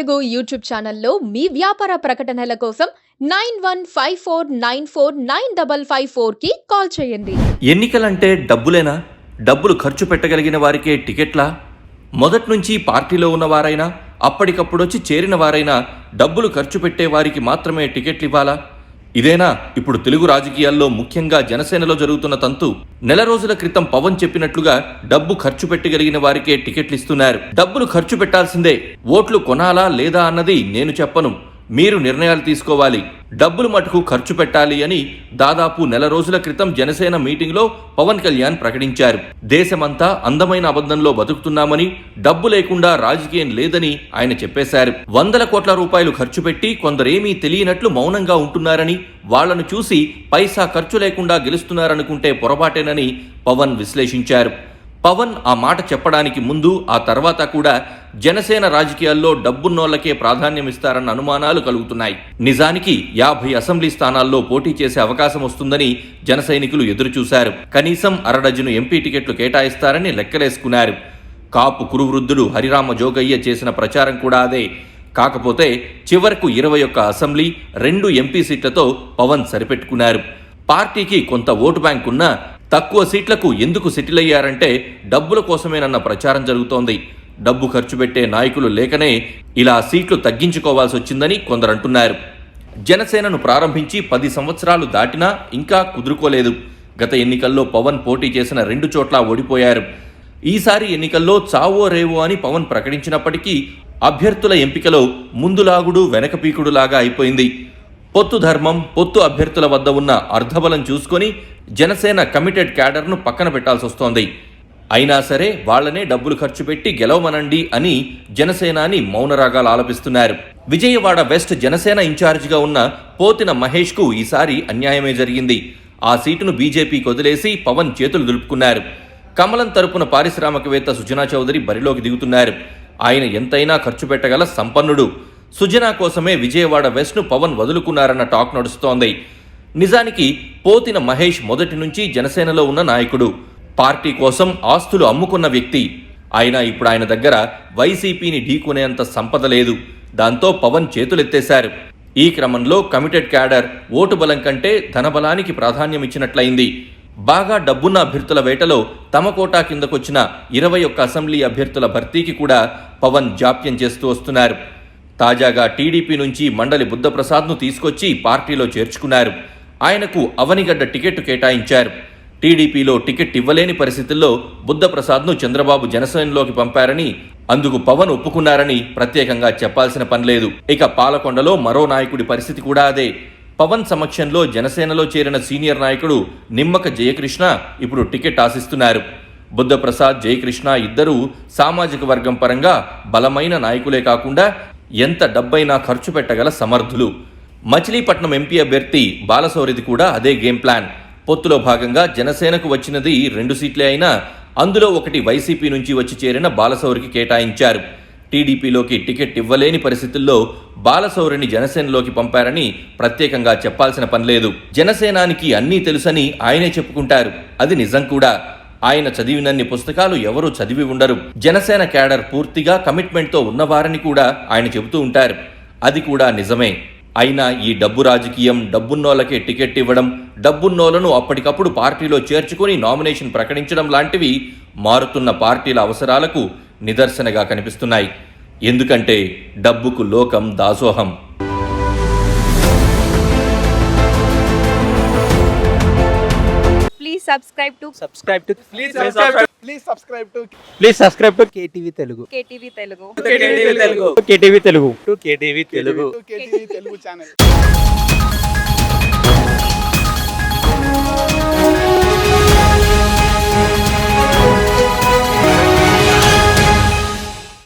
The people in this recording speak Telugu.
తెలుగు యూట్యూబ్ ఛానల్లో మీ వ్యాపార ప్రకటనల కోసం 9154949554కి కాల్ చేయండి. ఎన్నికలంటే డబ్బులేనా? డబ్బులు ఖర్చు పెట్టగలిగిన వారికే టికెట్లా? మొదటి నుంచి పార్టీలో ఉన్నవారైనా అప్పటికప్పుడొచ్చి చేరిన వారైనా డబ్బులు ఖర్చు పెట్టే వారికి మాత్రమే టికెట్లు ఇవ్వాలా? ఇదేనా ఇప్పుడు తెలుగు రాజకీయాల్లో ముఖ్యంగా జనసేనలో జరుగుతున్న తంతు? నెల రోజుల క్రితం పవన్ చెప్పినట్లుగా డబ్బు ఖర్చు పెట్టగలిగిన వారికే టికెట్లు ఇస్తున్నారు. డబ్బులు ఖర్చు పెట్టాల్సిందే, ఓట్లు కొనాలా లేదా అన్నది నేను చెప్పను, మీరు నిర్ణయాలు తీసుకోవాలి, డబ్బులు మటుకు ఖర్చు పెట్టాలి అని దాదాపు నెల రోజుల క్రితం జనసేన మీటింగ్లో పవన్ కళ్యాణ్ ప్రకటించారు. దేశమంతా అందమైన అబద్ధంలో బతుకుతున్నామని, డబ్బు లేకుండా రాజకీయం లేదని ఆయన చెప్పేశారు. 100 కోట్ల రూపాయలు ఖర్చు పెట్టి కొందరేమీ తెలియనట్లు మౌనంగా ఉంటున్నారని, వాళ్లను చూసి పైసా ఖర్చు లేకుండా గెలుస్తున్నారనుకుంటే పొరపాటేనని పవన్ విశ్లేషించారు. పవన్ ఆ మాట చెప్పడానికి ముందు ఆ తర్వాత కూడా జనసేన రాజకీయాల్లో డబ్బున్నోళ్లకే ప్రాధాన్యమిస్తారన్న అనుమానాలు కలుగుతున్నాయి. నిజానికి 50 అసెంబ్లీ స్థానాల్లో పోటీ చేసే అవకాశం వస్తుందని జన సైనికులు ఎదురుచూశారు. కనీసం 1/2 డజను ఎంపీ టికెట్లు కేటాయిస్తారని లెక్కలేసుకున్నారు. కాపు కురువృద్ధుడు హరిరామ జోగయ్య చేసిన ప్రచారం కూడా అదే. కాకపోతే చివరకు 21 అసెంబ్లీ 2 ఎంపీ సీట్లతో పవన్ సరిపెట్టుకున్నారు. పార్టీకి కొంత ఓటు బ్యాంక్ ఉన్నా తక్కువ సీట్లకు ఎందుకు సెటిల్ అయ్యారంటే డబ్బుల కోసమేనన్న ప్రచారం జరుగుతోంది. డబ్బు ఖర్చు పెట్టే నాయకులు లేకనే ఇలా సీట్లు తగ్గించుకోవాల్సి వచ్చిందని కొందరు అంటున్నారు. జనసేనను ప్రారంభించి 10 సంవత్సరాలు దాటినా ఇంకా కుదురుకోలేదు. గత ఎన్నికల్లో పవన్ పోటీ చేసిన 2 చోట్ల ఓడిపోయారు. ఈసారి ఎన్నికల్లో చావో రేవో అని పవన్ ప్రకటించినప్పటికీ అభ్యర్థుల ఎంపికలో ముందులాగుడు వెనకపీకుడులాగా అయిపోయింది. పొత్తు ధర్మం, పొత్తు అభ్యర్థుల వద్ద ఉన్న అర్ధబలం చూసుకొని జనసేన కమిటెడ్ క్యాడర్ను పక్కన పెట్టాల్సి వస్తోంది. అయినా సరే వాళ్లనే డబ్బులు ఖర్చు పెట్టి గెలవమనండి అని జనసేనాని మౌనరాగాలు ఆలపిస్తున్నారు. విజయవాడ వెస్ట్ జనసేన ఇన్ఛార్జిగా ఉన్న పోతిన మహేష్కు ఈసారి అన్యాయమే జరిగింది. ఆ సీటును బీజేపీకి వదిలేసి పవన్ చేతులు దులుపుకున్నారు. కమలం తరపున పారిశ్రామికవేత్త సుజనా చౌదరి బరిలోకి దిగుతున్నారు. ఆయన ఎంతైనా ఖర్చు పెట్టగల సంపన్నుడు. సుజనా కోసమే విజయవాడ వెస్ట్ను పవన్ వదులుకున్నారన్న టాక్ నడుస్తోంది. నిజానికి పోతిన మహేష్ మొదటి నుంచి జనసేనలో ఉన్న నాయకుడు, పార్టీ కోసం ఆస్తులు అమ్ముకున్న వ్యక్తి. అయినా ఇప్పుడు ఆయన దగ్గర వైసీపీని ఢీకొనేంత సంపద లేదు. దాంతో పవన్ చేతులెత్తేశారు. ఈ క్రమంలో కమిటెడ్ క్యాడర్ ఓటు బలం కంటే ధనబలానికి ప్రాధాన్యమిచ్చినట్లయింది. బాగా డబ్బున్న అభ్యర్థుల వేటలో తమ కోటా కిందకొచ్చిన 21 అసెంబ్లీ అభ్యర్థుల భర్తీకి కూడా పవన్ జాప్యం చేస్తూ వస్తున్నారు. తాజాగా టీడీపీ నుంచి మండలి బుద్ధప్రసాద్ను తీసుకొచ్చి పార్టీలో చేర్చుకున్నారు. ఆయనకు అవనిగడ్డ టికెట్ కేటాయించారు. టీడీపీలో టికెట్ ఇవ్వలేని పరిస్థితుల్లో బుద్ధప్రసాద్ను చంద్రబాబు జనసేనలోకి పంపారని, అందుకు పవన్ ఒప్పుకున్నారని ప్రత్యేకంగా చెప్పాల్సిన పనిలేదు. ఇక పాలకొండలో మరో నాయకుడి పరిస్థితి కూడా అదే. పవన్ సమక్షంలో జనసేనలో చేరిన సీనియర్ నాయకుడు నిమ్మక జయకృష్ణ ఇప్పుడు టికెట్ ఆశిస్తున్నారు. బుద్ధప్రసాద్, జయకృష్ణ ఇద్దరూ సామాజిక వర్గం పరంగా బలమైన నాయకులే కాకుండా ఎంత డబ్బైనా ఖర్చు పెట్టగల సమర్థులు. మచిలీపట్నం ఎంపీ అభ్యర్థి బాలశౌరిది కూడా అదే గేమ్ ప్లాన్. పొత్తులో భాగంగా జనసేనకు వచ్చినది 2 సీట్లే అయినా అందులో ఒకటి వైసీపీ నుంచి వచ్చి చేరిన బాలశౌరికి కేటాయించారు. టీడీపీలోకి టికెట్ ఇవ్వలేని పరిస్థితుల్లో బాలశౌరిని జనసేనలోకి పంపారని ప్రత్యేకంగా చెప్పాల్సిన పనిలేదు. జనసేనానికి అన్నీ తెలుసని ఆయనే చెప్పుకుంటారు. అది నిజం కూడా. ఆయన చదివినన్ని పుస్తకాలు ఎవరూ చదివి ఉండరు. జనసేన క్యాడర్ పూర్తిగా కమిట్మెంట్తో ఉన్నవారని కూడా ఆయన చెబుతూ ఉంటారు. అది కూడా నిజమే. అయినా ఈ డబ్బు రాజకీయం, డబ్బున్నోళ్లకే టికెట్ ఇవ్వడం, డబ్బున్నోళ్లను అప్పటికప్పుడు పార్టీలో చేర్చుకుని నామినేషన్ ప్రకటించడం లాంటివి మారుతున్న పార్టీల అవసరాలకు నిదర్శనగా కనిపిస్తున్నాయి. ఎందుకంటే డబ్బుకు లోకం దాసోహం. Please subscribe to KTV Telugu. KTV Telugu. KTV Telugu. KTV Telugu. KTV Telugu channel.